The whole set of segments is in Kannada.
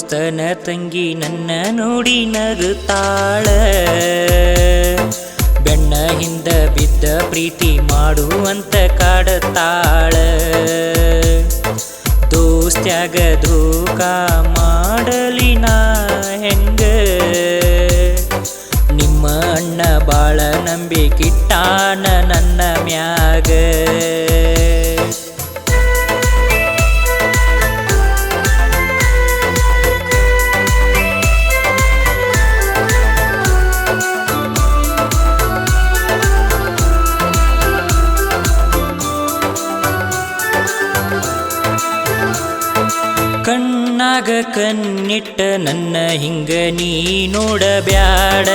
ದೋಸ್ತನ ತಂಗಿ ನನ್ನ ನೋಡಿ ನಗುತ್ತಾಳ. ಬೆನ್ನ ಹಿಂದ ಬಿದ್ದ ಪ್ರೀತಿ ಮಾಡುವಂತ ಕಾಡತಾಳ. ದೋಸ್ತ್ಯಾಗ ಧೋಕ ಮಾಡಲಿ ನಾ ಹೆಂಗ, ನಿಮ್ಮ ಅಣ್ಣ ಬಾಳ ನಂಬಿಕಿಟ್ಟಾನ ನನ್ನ ಮ್ಯಾಗ. ಕಣ್ಣಾಗ ಕಣ್ಣಿಟ್ಟ ನನ್ನ ಹಿಂಗ ನೀ ನೋಡಬ್ಯಾಡ.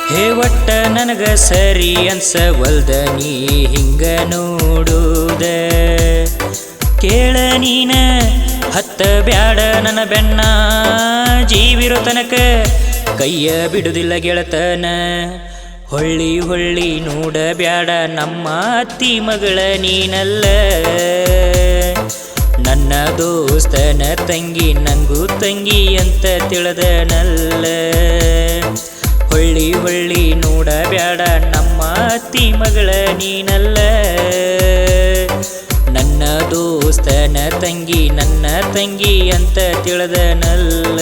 ಹೇ ಒಟ್ಟ ನನಗ ಸರಿ ಅನ್ಸವಲ್ದ ನೀ ಹಿಂಗ ನೋಡುದ. ಕೇಳ ನೀನ ಹತ್ತ ಬ್ಯಾಡ ನನ್ನ ಬೆನ್ನ, ಜೀವಿರೋ ತನಕ ಕೈಯ ಬಿಡುದಿಲ್ಲ ಗೆಳತನ. ಹೊಳ್ಳಿ ಹೊಳ್ಳಿ ನೋಡಬ್ಯಾಡ ನಮ್ಮ ಅತ್ತಿ ಮಗಳ ನೀನಲ್ಲ. ನನ್ನ ದೋಸ್ತನ ತಂಗಿ ನಂಗೂ ತಂಗಿ ಅಂತ ತಿಳಿದನಲ್ಲ. ಹೊಳ್ಳಿ ಹೊಳ್ಳಿ ನೋಡಬ್ಯಾಡ ನಮ್ಮ ಅತ್ತಿ ಮಗಳ ನೀನಲ್ಲ. ನನ್ನ ದೋಸ್ತನ ತಂಗಿ ನನ್ನ ತಂಗಿ ಅಂತ ತಿಳಿದನಲ್ಲ.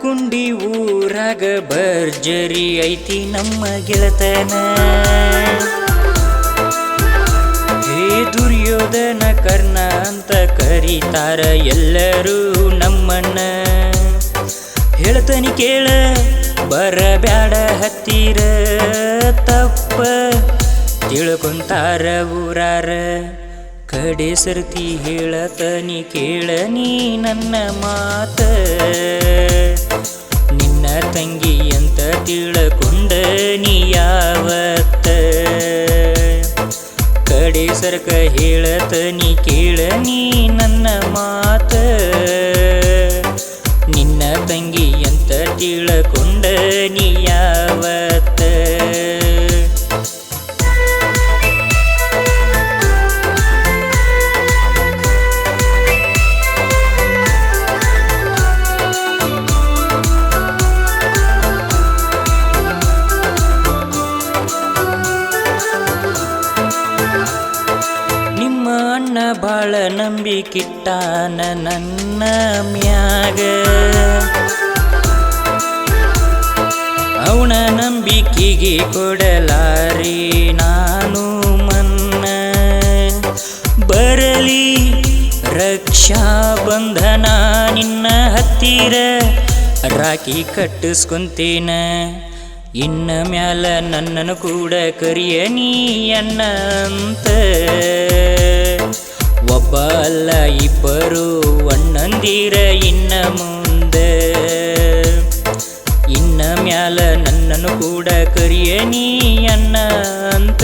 ಕುಂಡಿ ಊರಾಗ ಭರ್ಜರಿ ಐತಿ ನಮ್ಮ ಗೆಳತನ. ಹೇ ದುರ್ಯೋಧನ ಕರ್ಣ ಅಂತ ಕರೀತಾರ ಎಲ್ಲರೂ ನಮ್ಮನ್ನ. ಹೇಳ್ತನಿ ಕೇಳ ಬರಬ್ಯಾಡ ಹತ್ತಿರ, ತಪ್ಪ ತಿಳ್ಕೊಂತಾರ ಊರಾರ. ಕಡೆ ಸರ್ತಿ ಹೇಳತನಿ ಕೇಳ ನೀ ನನ್ನ ಮಾತ. ನಿನ್ನ ತಂಗಿ ಅಂತ ತಿಳ್ಕೊಂಡ ನೀ ಯಾವತ್ತ. ಕಡೆ ಸರ್ಕ ಹೇಳತನಿ ಕೇಳ ನೀ ನನ್ನ ಮಾತ. ನಿನ್ನ ತಂಗಿ ಅಂತ ತಿಳ್ಕೊಂಡ ನೀ ಯಾವತ್ತ. ಬಾಳ ನಂಬಿಕಿಟ್ಟಾನ ನನ್ನ ಮ್ಯಾಗ. ಅವನ ನಂಬಿಕೆಗೆ ಕೊಡಲಾರಿ ನಾನು ಮನ್ನ. ಬರಲಿ ರಕ್ಷಾ ಬಂಧನ ನಿನ್ನ ಹತ್ತಿರ, ರಾಖಿ ಕಟ್ಟಿಸ್ಕೊಂತೇನ. ಇನ್ನ ಮ್ಯಾಲ ನನ್ನನ್ನು ಕೂಡ ಕರಿಯ ನೀ ಅಣ್ಣ ಅಂತ. ಒಬ್ಬ ಅಲ್ಲ ಇಬ್ಬರು ಅಣ್ಣಂದಿರ ಇನ್ನ ಮುಂದೆ. ಇನ್ನ ಮ್ಯಾಲ ನನ್ನನ್ನು ಕೂಡ ಕರಿಯ ನೀ ಅಣ್ಣ ಅಂತ.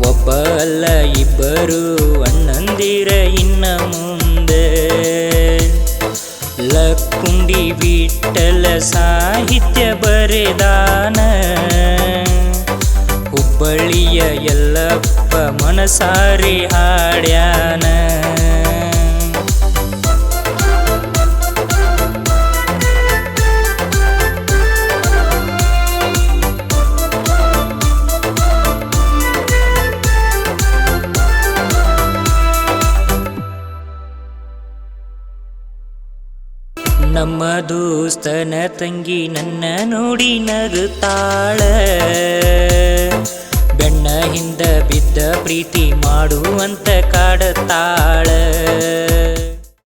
ಒಬ್ಬ ಅಲ್ಲ ಇಬ್ಬರು ಅಣ್ಣಂದಿರ ಇನ್ನ ಮುಂದೆ. ಲಕ್ಕುಂಡಿ ವಿಠ್ಠಲ ಸಾಹಿತ್ಯ ಬರೆದಾನ. ಹುಬ್ಬಳ್ಳಿಯ ಯಲ್ಲಪ್ಪ ಮನಸಾರಿ ಹಾಡ್ಯಾನ. ನಮ್ಮ ದೋಸ್ತನ ತಂಗಿ ನನ್ನ ನೋಡಿ ನಗುತ್ತಾಳ. ಬೆನ್ನ ಹಿಂದ ಬಿದ್ದ ಪ್ರೀತಿ ಮಾಡುವಂತ ಕಾಡತಾಳ.